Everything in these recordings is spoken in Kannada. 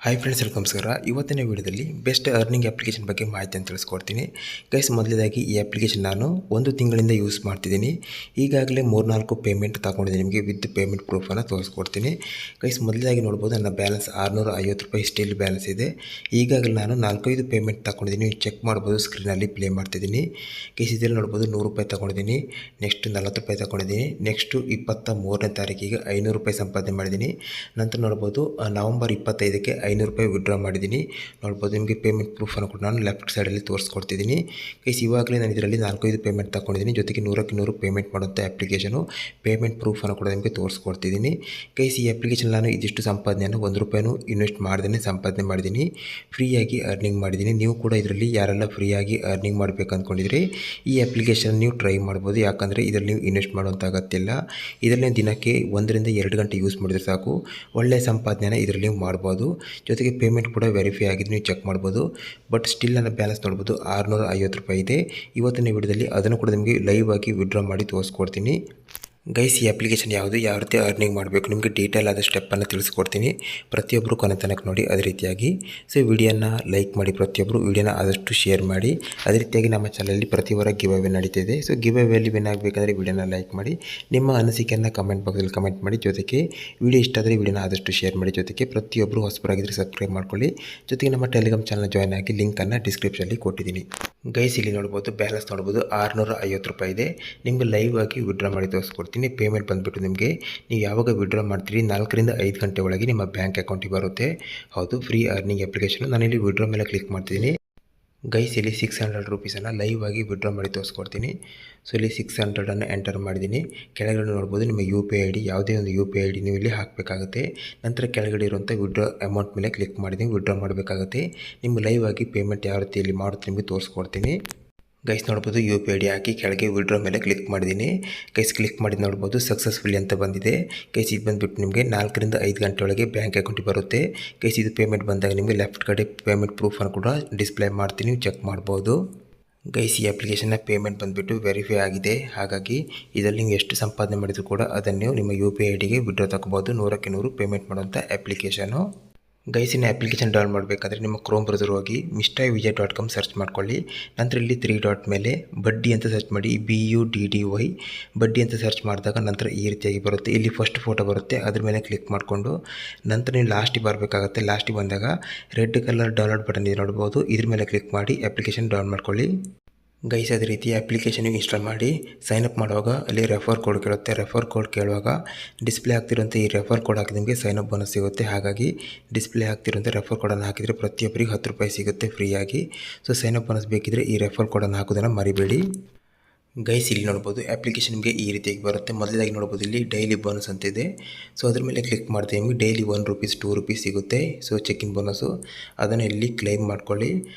ಹಾಯ್ ಫ್ರೆಂಡ್ಸ್, ನಮಸ್ಕಾರ. ಇವತ್ತಿನ ವಿಡಿಯೋದಲ್ಲಿ ಬೆಸ್ಟ್ ಅರ್ನಿಂಗ್ ಅಪ್ಲಿಕೇಶನ್ ಬಗ್ಗೆ ಮಾಹಿತಿಯನ್ನು ತಿಳಿಸ್ಕೊಡ್ತೀನಿ. ಗೈಸ್, ಮೊದಲನೇದಾಗಿ ಈ ಅಪ್ಲಿಕೇಶನ್ ನಾನು 1 ತಿಂಗಳಿಂದ ಯೂಸ್ ಮಾಡ್ತಿದ್ದೀನಿ. ಈಗಾಗಲೇ 3-4 ಪೇಮೆಂಟ್ ತಗೊಂಡಿದ್ದೀನಿ. ನಿಮಗೆ ವಿತ್ ಪೇಮೆಂಟ್ ಪ್ರೂಫನ್ನು ತೋರಿಸ್ಕೊಡ್ತೀನಿ. ಗೈಸ್, ಮೊದಲನೇದಾಗಿ ನೋಡ್ಬೋದು ನನ್ನ ಬ್ಯಾಲೆನ್ಸ್ ₹650 ಸ್ಟಿಲ್ ಬ್ಯಾಲೆನ್ಸ್ ಇದೆ. ಈಗಾಗಲೇ ನಾನು 4-5 ಪೇಮೆಂಟ್ ತಗೊಂಡಿದ್ದೀನಿ. ನೀವು ಚೆಕ್ ಮಾಡ್ಬೋದು, ಸ್ಕ್ರೀನಲ್ಲಿ ಪ್ಲೇ ಮಾಡ್ತಿದ್ದೀನಿ. ಗೈಸ್, ಇದರಲ್ಲಿ ನೋಡ್ಬೋದು ₹100 ತಗೊಂಡಿದ್ದೀನಿ. ನೆಕ್ಸ್ಟ್ ₹40 ತಗೊಂಡಿದ್ದೀನಿ. ನೆಕ್ಸ್ಟು 23ನೇ ತಾರೀಕಿಗೆ ₹500 ಸಂಪಾದನೆ ಮಾಡಿದ್ದೀನಿ. ನಂತರ ನೋಡ್ಬೋದು ನವಂಬರ್ 25ಕ್ಕೆ ₹500 ವಿಡ್ರಾ ಮಾಡಿದ್ದೀನಿ. ನೋಡ್ಬೋದು, ನಿಮಗೆ ಪೇಮೆಂಟ್ ಪ್ರೂಫನ್ನು ಕೂಡ ನಾನು ಲೆಫ್ಟ್ ಸೈಡಲ್ಲಿ ತೋರಿಸ್ಕೊಡ್ತಿದ್ದೀನಿ. ಗೈಸ್, ಇವಾಗಲೇ ನಾನು ಇದರಲ್ಲಿ 4-5 ಪೇಮೆಂಟ್ ತಗೊಂಡಿದ್ದೀನಿ. ಜೊತೆಗೆ 100ಕ್ಕೆ 100 ಪೇಮೆಂಟ್ ಮಾಡುವಂಥ ಅಪ್ಲಿಕೇಶನು ಪೇಮೆಂಟ್ ಪ್ರೂಫನ್ನು ಕೂಡ ನಿಮಗೆ ತೋರಿಸ್ಕೊಡ್ತಿದ್ದೀನಿ. ಗೈಸ್, ಈ ಅಪ್ಲಿಕೇಶನ್ ನಾನು ಇದಿಷ್ಟು ಸಂಪಾದನೆಯನ್ನು ₹1 ಇನ್ವೆಸ್ಟ್ ಮಾಡ್ದೇ ಸಂಪಾದನೆ ಮಾಡಿದ್ದೀನಿ. ಫ್ರೀಯಾಗಿ ಅರ್ನಿಂಗ್ ಮಾಡಿದ್ದೀನಿ. ನೀವು ಕೂಡ ಇದರಲ್ಲಿ ಯಾರೆಲ್ಲ ಫ್ರೀಯಾಗಿ ಅರ್ನಿಂಗ್ ಮಾಡಬೇಕು ಅಂದ್ಕೊಂಡಿದ್ರೆ ಈ ಅಪ್ಲಿಕೇಶನ್ ನೀವು ಟ್ರೈ ಮಾಡ್ಬೋದು. ಯಾಕಂದರೆ ಇದರಲ್ಲಿ ನೀವು ಇನ್ವೆಸ್ಟ್ ಮಾಡುವಂಥ ಅಗತ್ಯ ಇಲ್ಲ. ಇದರಲ್ಲಿ ದಿನಕ್ಕೆ 1-2 ಗಂಟೆ ಯೂಸ್ ಮಾಡಿದ್ರೆ ಸಾಕು, ಒಳ್ಳೆಯ ಸಂಪಾದನೆಯನ್ನು ಇದರಲ್ಲಿ ನೀವು ಮಾಡ್ಬೋದು. ಜೊತೆಗೆ ಪೇಮೆಂಟ್ ಕೂಡ ವೆರಿಫೈ ಆಗಿದೆ, ನೀವು ಚೆಕ್ ಮಾಡ್ಬೋದು. ಬಟ್ ಸ್ಟಿಲ್ ನನ್ನ ಬ್ಯಾಲೆನ್ಸ್ ನೋಡ್ಬೋದು ₹650 ಇದೆ. ಇವತ್ತಿನ ವಿಡಿಯೋದಲ್ಲಿ ಅದನ್ನು ಕೂಡ ನಿಮಗೆ ಲೈವ್ ಆಗಿ ವಿಡ್ರಾ ಮಾಡಿ ತೋರಿಸ್ಕೊಡ್ತೀನಿ. ಗೈಸ್, ಈ ಅಪ್ಲಿಕೇಶನ್ ಯಾವುದು, ಯಾವ ರೀತಿ ಅರ್ನಿಂಗ್ ಮಾಡಬೇಕು, ನಿಮಗೆ ಡೀಟೇಲ್ ಆದ ಸ್ಟೆಪ್ಪನ್ನು ತಿಳಿಸ್ಕೊಡ್ತೀನಿ. ಪ್ರತಿಯೊಬ್ಬರು ಕೊನೆ ತನಕ ನೋಡಿ. ಅದೇ ರೀತಿಯಾಗಿ ವಿಡಿಯೋನ ಲೈಕ್ ಮಾಡಿ, ಪ್ರತಿಯೊಬ್ಬರು ವಿಡಿಯೋನ ಆದಷ್ಟು ಶೇರ್ ಮಾಡಿ. ಅದೇ ರೀತಿಯಾಗಿ ನಮ್ಮ ಚಾನಲಲ್ಲಿ ಪ್ರತಿ ವಾರ ಗಿವ್ ಅವೇ ನಡೀತಿದೆ. ಗಿವ್ ಅವೇಲಿ ವಿನ್ ಆಗಬೇಕಂದ್ರೆ ವಿಡಿಯೋನ ಲೈಕ್ ಮಾಡಿ, ನಿಮ್ಮ ಅನಿಸಿಕೆಯನ್ನು ಕಮೆಂಟ್ ಬಾಕ್ಸಲ್ಲಿ ಕಮೆಂಟ್ ಮಾಡಿ. ಜೊತೆಗೆ ವಿಡಿಯೋ ಇಷ್ಟ ಆದರೆ ವಿಡಿಯೋನ ಆದಷ್ಟು ಶೇರ್ ಮಾಡಿ. ಜೊತೆಗೆ ಪ್ರತಿಯೊಬ್ಬರು ಹೊಸಬರಾಗಿದ್ದರೆ ಸಬ್ಸ್ಕ್ರೈಬ್ ಮಾಡ್ಕೊಳ್ಳಿ. ಜೊತೆಗೆ ನಮ್ಮ ಟೆಲಿಗ್ರಾಮ್ ಚಾನಲ್ ಜಾಯ್ನ್ ಆಗಿ, ಲಿಂಕನ್ನು ಡಿಸ್ಕ್ರಿಪ್ಷನಲ್ಲಿ ಕೊಟ್ಟಿದ್ದೀನಿ. ಗೈಸ್, ಇಲ್ಲಿ ನೋಡ್ಬೋದು ಬ್ಯಾಲೆನ್ಸ್ ನೋಡ್ಬೋದು ₹650 ಇದೆ. ನಿಮಗೆ ಲೈವ್ ಆಗಿ ವಿಡ್ರಾ ಮಾಡಿ ತೋರಿಸ್ಕೊಡ್ತೀನಿ. ಪೇಮೆಂಟ್ ಬಂದುಬಿಟ್ಟು ನಿಮಗೆ ನೀವು ಯಾವಾಗ ವಿಡ್ರಾ ಮಾಡ್ತೀರಿ 4-5 ಗಂಟೆ ಒಳಗೆ ನಿಮ್ಮ ಬ್ಯಾಂಕ್ ಅಕೌಂಟಿಗೆ ಬರುತ್ತೆ. ಹೌದು, ಫ್ರೀ ಅರ್ನಿಂಗ್ ಅಪ್ಲಿಕೇಶನ್. ನಾನಿಲ್ಲಿ ವಿಡ್ರಾ ಮೇಲೆ ಕ್ಲಿಕ್ ಮಾಡ್ತಿದ್ದೀನಿ. ಗೈಸ್, ಇಲ್ಲಿ ₹600 ಲೈವ್ ಆಗಿ ವಿಡ್ರಾ ಮಾಡಿ ತೋರಿಸ್ಕೊಡ್ತೀನಿ. ಇಲ್ಲಿ 600 ಎಂಟರ್ ಮಾಡಿದ್ದೀನಿ. ಕೆಳಗಡೆ ನೋಡ್ಬೋದು ನಿಮ್ಮ UPI ID, ಯಾವುದೇ ಒಂದು UPI ID ನೀವು ಇಲ್ಲಿ ಹಾಕಬೇಕಾಗುತ್ತೆ. ನಂತರ ಕೆಳಗಡೆ ಇರುವಂಥ ವಿಡ್ರಾ ಅಮೌಂಟ್ ಮೇಲೆ ಕ್ಲಿಕ್ ಮಾಡಿದ್ದೀನಿ. ವಿಡ್ರಾ ಮಾಡಬೇಕಾಗುತ್ತೆ. ನಿಮ್ಗೆ ಲೈವ್ ಆಗಿ ಪೇಮೆಂಟ್ ಯಾವ ರೀತಿಯಲ್ಲಿ ಮಾಡುತ್ತೆ ನಿಮಗೆ ತೋರಿಸ್ಕೊಡ್ತೀನಿ. ಗೈಸ್, ನೋಡ್ಬೋದು UPI ID ಹಾಕಿ ಕೆಳಗೆ ವಿಡ್ರಾ ಮೇಲೆ ಕ್ಲಿಕ್ ಮಾಡಿದ್ದೀನಿ. ಗೈಸ್, ಕ್ಲಿಕ್ ಮಾಡಿ ನೋಡ್ಬೋದು ಸಕ್ಸಸ್ಫುಲಿ ಅಂತ ಬಂದಿದೆ. ಗೈಸ್, ಇದು ಬಂದುಬಿಟ್ಟು ನಿಮಗೆ 4-5 ಗಂಟೆ ಒಳಗೆ ಬ್ಯಾಂಕ್ ಅಕೌಂಟಿಗೆ ಬರುತ್ತೆ. ಗೈಸ್, ಇದು ಪೇಮೆಂಟ್ ಬಂದಾಗ ನಿಮಗೆ ಲೆಫ್ಟ್ ಕಡೆ ಪೇಮೆಂಟ್ ಪ್ರೂಫನ್ನು ಕೂಡ ಡಿಸ್ಪ್ಲೇ ಮಾಡ್ತೀನಿ, ನೀವು ಚೆಕ್ ಮಾಡ್ಬೋದು. ಗೈಸ್, ಈ ಅಪ್ಲಿಕೇಶನ್ನ ಪೇಮೆಂಟ್ ಬಂದುಬಿಟ್ಟು ವೆರಿಫೈ ಆಗಿದೆ. ಹಾಗಾಗಿ ಇದರಲ್ಲಿ ನೀವು ಎಷ್ಟು ಸಂಪಾದನೆ ಮಾಡಿದರೂ ಕೂಡ ಅದನ್ನು ನಿಮ್ಮ UPI IDಗೆ ವಿಡ್ರಾ ತಗೋಬೋದು. 100ಕ್ಕೆ 100 ಪೇಮೆಂಟ್ ಮಾಡುವಂಥ ಅಪ್ಲಿಕೇಶನು. ಗೈಸಿನ ಅಪ್ಲಿಕೇಶನ್ ಡೌನ್ ಮಾಡಬೇಕಾದ್ರೆ ನಿಮ್ಮ ಕ್ರೋಮ್ ಬ್ರೌಸರ್ ಹೋಗಿ mistayvijay.com ಸರ್ಚ್ ಮಾಡ್ಕೊಳ್ಳಿ. ನಂತರ ಇಲ್ಲಿ 3 ಡಾಟ್ ಮೇಲೆ ಬಡ್ಡಿ ಅಂತ ಸರ್ಚ್ ಮಾಡಿ, BUDDY ಬಡ್ಡಿ ಅಂತ ಸರ್ಚ್ ಮಾಡಿದಾಗ ನಂತರ ಈ ರೀತಿಯಾಗಿ ಬರುತ್ತೆ. ಇಲ್ಲಿ ಫಸ್ಟ್ ಫೋಟೋ ಬರುತ್ತೆ, ಅದ್ರ ಮೇಲೆ ಕ್ಲಿಕ್ ಮಾಡಿಕೊಂಡು ನಂತರ ನೀವು ಲಾಸ್ಟಿಗೆ ಬರಬೇಕಾಗುತ್ತೆ. ಲಾಸ್ಟಿಗೆ ಬಂದಾಗ ರೆಡ್ ಕಲರ್ ಡೌನ್ಲೋಡ್ ಬಟನ್ ಇದೆ ನೋಡ್ಬೋದು, ಇದ್ರ ಮೇಲೆ ಕ್ಲಿಕ್ ಮಾಡಿ ಅಪ್ಲಿಕೇಶನ್ ಡೌನ್ ಮಾಡ್ಕೊಳ್ಳಿ. ಗೈಸ್, ಅದೇ ರೀತಿ ಅಪ್ಲಿಕೇಶನ್ ಇನ್ಸ್ಟಾಲ್ ಮಾಡಿ ಸೈನ್ ಅಪ್ ಮಾಡುವಾಗ ಅಲ್ಲಿ ರೆಫರ್ ಕೋಡ್ ಕೇಳುತ್ತೆ. ರೆಫರ್ ಕೋಡ್ ಕೇಳುವಾಗ ಡಿಸ್ಪ್ಲೇ ಆಗ್ತಿರೋಂಥ ಈ ರೆಫರ್ ಕೋಡ್ ಹಾಕಿ ನಿಮಗೆ ಸೈನ್ ಅಪ್ ಬೋನಸ್ ಸಿಗುತ್ತೆ. ಹಾಗಾಗಿ ಡಿಸ್ಪ್ಲೇ ಆಗ್ತಿರೋಂಥ ರೆಫರ್ ಕೋಡನ್ನು ಹಾಕಿದರೆ ಪ್ರತಿಯೊಬ್ಬರಿಗೆ ₹10 ಸಿಗುತ್ತೆ ಫ್ರೀಯಾಗಿ. ಸೈನ್ ಅಪ್ ಬೋನಸ್ ಬೇಕಿದ್ರೆ ಈ ರೆಫರ್ ಕೋಡನ್ನು ಹಾಕೋದನ್ನು ಮರಿಬೇಡಿ. ಗೈಸ್, ಇಲ್ಲಿ ನೋಡ್ಬೋದು ಅಪ್ಲಿಕೇಶನ್ ನಿಮಗೆ ಈ ರೀತಿಯಾಗಿ ಬರುತ್ತೆ. ಮೊದಲಾಗಿ ನೋಡ್ಬೋದು ಇಲ್ಲಿ ಡೈಲಿ ಬೋನಸ್ ಅಂತಿದೆ. ಅದ್ರ ಮೇಲೆ ಕ್ಲಿಕ್ ಮಾಡ್ತೀವಿ, ನಿಮಗೆ ಡೈಲಿ ₹1 ₹2 ಸಿಗುತ್ತೆ. ಚೆಕ್-ಇನ್ ಬೋನಸ್ಸು ಅದನ್ನು ಇಲ್ಲಿ ಕ್ಲೈಮ್ ಮಾಡ್ಕೊಳ್ಳಿ.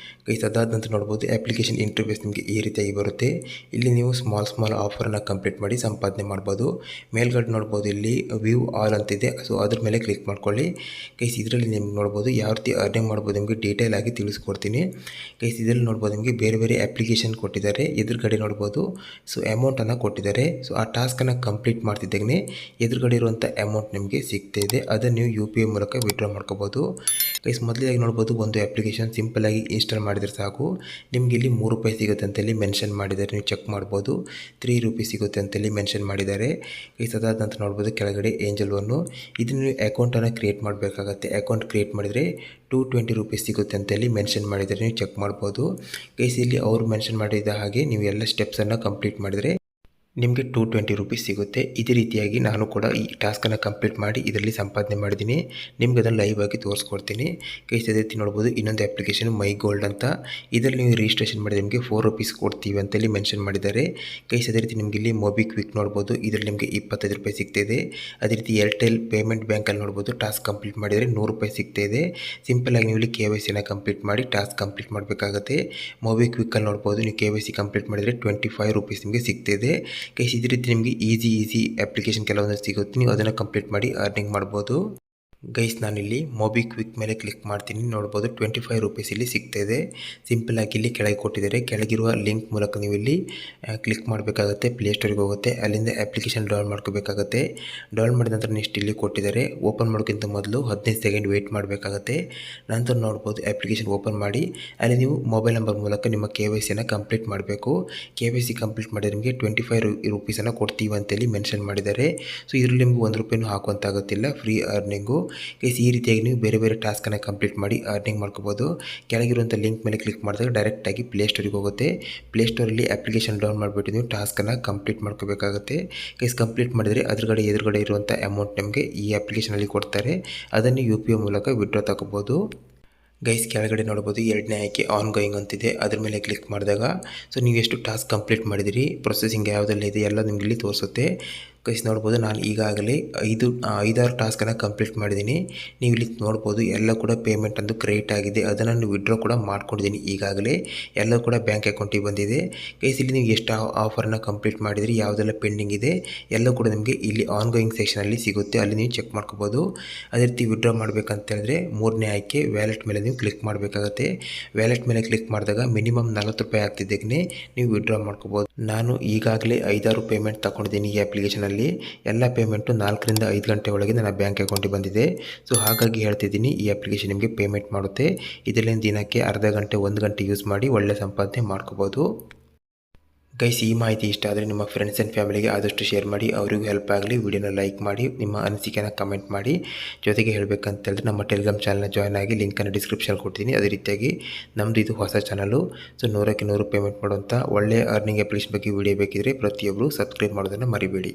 ಗೈಸ್, ಅದಾದ ನಂತರ ನೋಡ್ಬೋದು ಅಪ್ಲಿಕೇಶನ್ ಇಂಟರ್ಫೇಸ್ ನಿಮಗೆ ಈ ರೀತಿಯಾಗಿ ಬರುತ್ತೆ. ಇಲ್ಲಿ ನೀವು ಸ್ಮಾಲ್ ಆಫರನ್ನು ಕಂಪ್ಲೀಟ್ ಮಾಡಿ ಸಂಪಾದನೆ ಮಾಡ್ಬೋದು. ಮೇಲ್ಗಡೆ ನೋಡ್ಬೋದು ಇಲ್ಲಿ ವ್ಯೂ ಆಲ್ ಅಂತಿದೆ. ಅದ್ರ ಮೇಲೆ ಕ್ಲಿಕ್ ಮಾಡ್ಕೊಳ್ಳಿ. ಗೈಸ್, ಇದರಲ್ಲಿ ನಿಮ್ಗೆ ನೋಡ್ಬೋದು ಯಾವ ರೀತಿ ಅರ್ನಿಂಗ್ ಮಾಡ್ಬೋದು ನಿಮಗೆ ಡೀಟೇಲ್ ಆಗಿ ತಿಳಿಸ್ಕೊಡ್ತೀನಿ. ಗೈಸ್, ಇದರಲ್ಲಿ ನೋಡ್ಬೋದು ನಿಮಗೆ ಬೇರೆ ಬೇರೆ ಅಪ್ಲಿಕೇಶನ್ ಕೊಟ್ಟಿದ್ದಾರೆ. ಎದುರುಗಡೆ ನೋಡ್ಬೋದು ಅಮೌಂಟನ್ನು ಕೊಟ್ಟಿದ್ದಾರೆ. ಆ ಟಾಸ್ಕನ್ನು ಕಂಪ್ಲೀಟ್ ಮಾಡ್ತಿದ್ದಾಗನೇ ಎದುರುಗಡೆ ಇರುವಂಥ ಅಮೌಂಟ್ ನಿಮಗೆ ಸಿಗ್ತಾಯಿದೆ. ಅದನ್ನು ನೀವು UPI ಮೂಲಕ ವಿಡ್ರಾ ಮಾಡ್ಕೋಬೋದು. ಗೈಸ್, ಮೊದಲಾಗಿ ನೋಡ್ಬೋದು ಒಂದು ಅಪ್ಲಿಕೇಶನ್ ಸಿಂಪಲಾಗಿ ಇನ್ಸ್ಟಾಲ್ ಮಾಡಿದರೆ ಸಾಕು, ನಿಮಗೆ ಇಲ್ಲಿ ₹3 ಸಿಗುತ್ತೆ ಅಂತೇಳಿ ಮೆನ್ಷನ್ ಮಾಡಿದ್ದಾರೆ, ನೀವು ಚೆಕ್ ಮಾಡ್ಬೋದು. ₹3 ಸಿಗುತ್ತೆ ಅಂತೇಳಿ ಮೆನ್ಷನ್ ಮಾಡಿದ್ದಾರೆ. ಗೈಸ್, ಅದಾದ ನಂತರ ನೋಡ್ಬೋದು ಕೆಳಗಡೆ ಏಂಜಲ್ ಒನ್ನು, ಇದನ್ನು ನೀವು ಅಕೌಂಟನ್ನು ಕ್ರಿಯೇಟ್ ಮಾಡಬೇಕಾಗತ್ತೆ. ಅಕೌಂಟ್ ಕ್ರಿಯೇಟ್ ಮಾಡಿದರೆ ₹220 ಸಿಗುತ್ತೆ ಅಂತೇಳಿ ಮೆನ್ಷನ್ ಮಾಡಿದರೆ ನೀವು ಚೆಕ್ ಮಾಡ್ಬೋದು. ಗೈಸ್, ಇಲ್ಲಿ ಅವರು ಮೆನ್ಷನ್ ಮಾಡಿದ ಹಾಗೆ ನೀವು ಎಲ್ಲ ಸ್ಟೆಪ್ಸನ್ನು ಕಂಪ್ಲೀಟ್ ಮಾಡಿದರೆ ನಿಮಗೆ ₹220 ಸಿಗುತ್ತೆ. ಇದೇ ರೀತಿಯಾಗಿ ನಾನು ಕೂಡ ಈ ಟಾಸ್ಕನ್ನು ಕಂಪ್ಲೀಟ್ ಮಾಡಿ ಇದರಲ್ಲಿ ಸಂಪಾದನೆ ಮಾಡಿದ್ದೀನಿ. ನಿಮ್ಗೆ ಅದನ್ನು ಲೈವ್ ಆಗಿ ತೋರಿಸ್ಕೊಡ್ತೀನಿ. ಗೈಸ್, ಅದೇ ರೀತಿ ನೋಡ್ಬೋದು ಇನ್ನೊಂದು ಅಪ್ಲಿಕೇಶನ್ ಮೈ ಗೋಲ್ಡ್ ಅಂತ. ಇದರಲ್ಲಿ ನೀವು ರಿಜಿಸ್ಟ್ರೇಷನ್ ಮಾಡಿದ್ರೆ ನಿಮಗೆ ₹4 ಕೊಡ್ತೀವಿ ಅಂತೇಳಿ ಮೆನ್ಷನ್ ಮಾಡಿದ್ದಾರೆ. ಗೈಸ್, ಅದೇ ರೀತಿ ನಿಮಗೆ ಇಲ್ಲಿ ಮೊಬಿಕ್ವಿಕ್ ನೋಡ್ಬೋದು, ಇದರಲ್ಲಿ ನಿಮಗೆ ₹25 ಸಿಗ್ತಾಯಿದೆ. ಅದೇ ರೀತಿ ಏರ್ಟೆಲ್ ಪೇಮೆಂಟ್ ಬ್ಯಾಂಕಲ್ಲಿ ನೋಡ್ಬೋದು ಟಾಸ್ಕ್ ಕಂಪ್ಲೀಟ್ ಮಾಡಿದರೆ ₹100 ಸಿಗ್ತಾಯಿದೆ. ಸಿಂಪಲಾಗಿ ನೀವು ಇಲ್ಲಿ KYCನ ಕಂಪ್ಲೀಟ್ ಮಾಡಿ ಟಾಸ್ಕ್ ಕಂಪ್ಲೀಟ್ ಮಾಡಬೇಕಾಗುತ್ತೆ. ಮೊಬಿಕ್ವಿಕ್ಕಲ್ಲಿ ನೋಡ್ಬೋದು ನೀವು KYC ಕಂಪ್ಲೀಟ್ ಮಾಡಿದರೆ ₹25 ನಿಮಗೆ ಸಿಗ್ತಾಯಿದೆ. ಗೈಸ್, ಇದೇ ರೀತಿ ನಿಮಗೆ ಈಸಿ ಅಪ್ಲಿಕೇಶನ್ ಕೆಲವೊಂದು ಸಿಗುತ್ತೆ, ನೀವು ಅದನ್ನು ಕಂಪ್ಲೀಟ್ ಮಾಡಿ ಅರ್ನಿಂಗ್ ಮಾಡ್ಬೋದು. ಗೈಸ್ ನಾನಿಲ್ಲಿ ಮೊಬಿಕ್ವಿಕ್ ಮೇಲೆ ಕ್ಲಿಕ್ ಮಾಡ್ತೀನಿ. ನೋಡ್ಬೋದು 25 ರೂಪೀಸ್ ಇಲ್ಲಿ ಸಿಗ್ತಾಯಿದೆ. ಸಿಂಪಲ್ಲಾಗಿ ಇಲ್ಲಿ ಕೆಳಗೆ ಕೊಟ್ಟಿದ್ದಾರೆ. ಕೆಳಗಿರುವ ಲಿಂಕ್ ಮೂಲಕ ನೀವು ಇಲ್ಲಿ ಕ್ಲಿಕ್ ಮಾಡಬೇಕಾಗುತ್ತೆ. ಪ್ಲೇಸ್ಟೋರಿಗೆ ಹೋಗುತ್ತೆ. ಅಲ್ಲಿಂದ ಅಪ್ಲಿಕೇಶನ್ ಡೌನ್ಲೋಡ್ ಮಾಡ್ಕೋಬೇಕಾಗುತ್ತೆ. ಡೌನ್ಲೋಡ್ ಮಾಡಿದ ನಂತರ ನೆಕ್ಸ್ಟ್ ಇಲ್ಲಿ ಕೊಟ್ಟಿದ್ದಾರೆ. ಓಪನ್ ಮಾಡೋಕ್ಕಿಂತ ಮೊದಲು 15 ಸೆಕೆಂಡ್ ವೆಯ್ಟ್ ಮಾಡಬೇಕಾಗುತ್ತೆ. ನಂತರ ನೋಡ್ಬೋದು ಅಪ್ಲಿಕೇಶನ್ ಓಪನ್ ಮಾಡಿ ಅಲ್ಲಿ ನೀವು ಮೊಬೈಲ್ ನಂಬರ್ ಮೂಲಕ ನಿಮ್ಮ KYCನ ಕಂಪ್ಲೀಟ್ ಮಾಡಬೇಕು. KYC ಕಂಪ್ಲೀಟ್ ಮಾಡಿದ್ರೆ ನಿಮಗೆ 25 ರೂಪೀಸನ್ನು ಕೊಡ್ತೀವಿ ಅಂತೇಳಿ ಮೆನ್ಷನ್ ಮಾಡಿದ್ದಾರೆ. ಸೊ ಇದರಲ್ಲಿ ನಿಮಗೆ 1 ರೂಪಾಯಿನೂ ಹಾಕುವಂತಾಗುತ್ತಿಲ್ಲ, ಫ್ರೀ ಅರ್ನಿಂಗು. ಗೈಸ್ ಈ ರೀತಿಯಾಗಿ ನೀವು ಬೇರೆ ಬೇರೆ ಟಾಸ್ಕನ್ನು ಕಂಪ್ಲೀಟ್ ಮಾಡಿ ಅರ್ನಿಂಗ್ ಮಾಡ್ಕೋಬೋದು. ಕೆಳಗಿರುವಂಥ ಲಿಂಕ್ ಮೇಲೆ ಕ್ಲಿಕ್ ಮಾಡಿದಾಗ ಡೈರೆಕ್ಟಾಗಿ ಪ್ಲೇಸ್ಟೋರಿಗೆ ಹೋಗುತ್ತೆ. ಪ್ಲೇಸ್ಟೋರಲ್ಲಿ ಅಪ್ಲಿಕೇಶನ್ ಡೌನ್ ಮಾಡಿಬಿಟ್ಟು ನೀವು ಟಾಸ್ಕನ್ನು ಕಂಪ್ಲೀಟ್ ಮಾಡ್ಕೋಬೇಕಾಗುತ್ತೆ. ಗೈಸ್ ಕಂಪ್ಲೀಟ್ ಮಾಡಿದರೆ ಎದುರುಗಡೆ ಇರುವಂಥ ಅಮೌಂಟ್ ನಿಮಗೆ ಈ ಅಪ್ಲಿಕೇಶನಲ್ಲಿ ಕೊಡ್ತಾರೆ. ಅದನ್ನು UPI ಮೂಲಕ ವಿಡ್ರಾ ತಗೋಬೋದು. ಗೈಸ್ ಕೆಳಗಡೆ ನೋಡ್ಬೋದು ಎರಡನೇ ಆಯ್ಕೆ ಆನ್ ಗೋಯಿಂಗ್ ಅಂತಿದೆ. ಅದ್ರ ಮೇಲೆ ಕ್ಲಿಕ್ ಮಾಡಿದಾಗ ಸೊ ನೀವು ಎಷ್ಟು ಟಾಸ್ಕ್ ಕಂಪ್ಲೀಟ್ ಮಾಡಿದಿರಿ, ಪ್ರೊಸೆಸಿಂಗ್ ಯಾವುದೆಲ್ಲ ಇದೆ ಎಲ್ಲ ನಿಮಗೆ ಇಲ್ಲಿ ತೋರಿಸುತ್ತೆ. ಗೈಸ್ ನೋಡ್ಬೋದು ನಾನು ಈಗಾಗಲೇ 5-6 ಟಾಸ್ಕನ್ನು ಕಂಪ್ಲೀಟ್ ಮಾಡಿದ್ದೀನಿ. ನೀವು ಇಲ್ಲಿ ನೋಡ್ಬೋದು ಎಲ್ಲ ಕೂಡ ಪೇಮೆಂಟ್ ಅಂದು ಕ್ರೆಡಿಟ್ ಆಗಿದೆ. ಅದನ್ನು ನಾನು ವಿಡ್ರಾ ಕೂಡ ಮಾಡ್ಕೊಂಡಿದ್ದೀನಿ. ಈಗಾಗಲೇ ಎಲ್ಲ ಕೂಡ ಬ್ಯಾಂಕ್ ಅಕೌಂಟಿಗೆ ಬಂದಿದೆ. ಗೈಸ್ ಇಲ್ಲಿ ನೀವು ಎಷ್ಟು ಆಫರನ್ನು ಕಂಪ್ಲೀಟ್ ಮಾಡಿದಿರಿ, ಯಾವುದೆಲ್ಲ ಪೆಂಡಿಂಗ್ ಇದೆ ಎಲ್ಲ ಕೂಡ ನಿಮಗೆ ಇಲ್ಲಿ ಆನ್ ಗೋಯಿಂಗ್ ಸೆಕ್ಷನಲ್ಲಿ ಸಿಗುತ್ತೆ. ಅಲ್ಲಿ ನೀವು ಚೆಕ್ ಮಾಡ್ಕೋಬೋದು. ಅದೇ ರೀತಿ ವಿಡ್ರಾ ಮಾಡಬೇಕಂತ ಹೇಳಿದ್ರೆ ಮೂರನೇ ಆಯ್ಕೆ ವ್ಯಾಲೆಟ್ ಮೇಲೆ ನೀವು ಕ್ಲಿಕ್ ಮಾಡಬೇಕಾಗುತ್ತೆ. ವ್ಯಾಲೆಟ್ ಮೇಲೆ ಕ್ಲಿಕ್ ಮಾಡಿದಾಗ ಮಿನಿಮಮ್ 40 ರೂಪಾಯಿ ಆಗ್ತಿದ್ದಕ್ಕೆ ನೀವು ವಿಡ್ರಾ ಮಾಡ್ಕೋಬೋದು. ನಾನು ಈಗಾಗಲೇ 5-6 ಪೇಮೆಂಟ್ ತಗೊಂಡಿದ್ದೀನಿ ಈ ಅಪ್ಲಿಕೇಶನಲ್ಲಿ. ಎಲ್ಲ ಪೇಮೆಂಟು 4ರಿಂದ 5 ಗಂಟೆ ಒಳಗೆ ನನ್ನ ಬ್ಯಾಂಕ್ ಅಕೌಂಟಿಗೆ ಬಂದಿದೆ. ಸೊ ಹಾಗಾಗಿ ಹೇಳ್ತಿದ್ದೀನಿ ಈ ಅಪ್ಲಿಕೇಶನ್ ನಿಮಗೆ ಪೇಮೆಂಟ್ ಮಾಡುತ್ತೆ. ಇದರಲ್ಲಿ ದಿನಕ್ಕೆ ಅರ್ಧ ಗಂಟೆ 1 ಗಂಟೆ ಯೂಸ್ ಮಾಡಿ ಒಳ್ಳೆ ಸಂಪಾದನೆ ಮಾಡ್ಕೋಬೋದು. ಗೈಸ್ ಈ ಮಾಹಿತಿ ಇಷ್ಟ ಆದರೆ ನಿಮ್ಮ ಫ್ರೆಂಡ್ಸ್ ಆ್ಯಂಡ್ ಫ್ಯಾಮಿಲಿಗೆ ಆದಷ್ಟು ಶೇರ್ ಮಾಡಿ, ಅವರಿಗೂ ಹೆಲ್ಪ್ ಆಗಲಿ. ವಿಡಿಯೋನ ಲೈಕ್ ಮಾಡಿ, ನಿಮ್ಮ ಅನಿಸಿಕೆನ ಕಮೆಂಟ್ ಮಾಡಿ. ಜೊತೆಗೆ ಹೇಳಬೇಕಂತ ಹೇಳಿದ್ರೆ ನಮ್ಮ ಟೆಲಿಗ್ರಾಮ್ ಚಾನಲ್ನ ಜಾಯ್ನ್ ಆಗಿ, ಲಿಂಕನ್ನು ಡಿಸ್ಕ್ರಿಪ್ಷನ್ ಕೊಡ್ತೀನಿ. ಅದೇ ರೀತಿಯಾಗಿ ನಮ್ಮದು ಇದು ಹೊಸ ಚಾನಲು. ಸೊ 100ಕ್ಕೆ 100 ಪೇಮೆಂಟ್ ಮಾಡುವಂಥ ಒಳ್ಳೆಯ ಅರ್ನಿಂಗ್ ಅಪ್ಲಿಕೇಶನ್ ಬಗ್ಗೆ ವಿಡಿಯೋ ಬೇಕಿದ್ರೆ ಪ್ರತಿಯೊಬ್ಬರು ಸಬ್ಸ್ಕ್ರೈಬ್ ಮಾಡೋದನ್ನು ಮರಿಬೇಡಿ.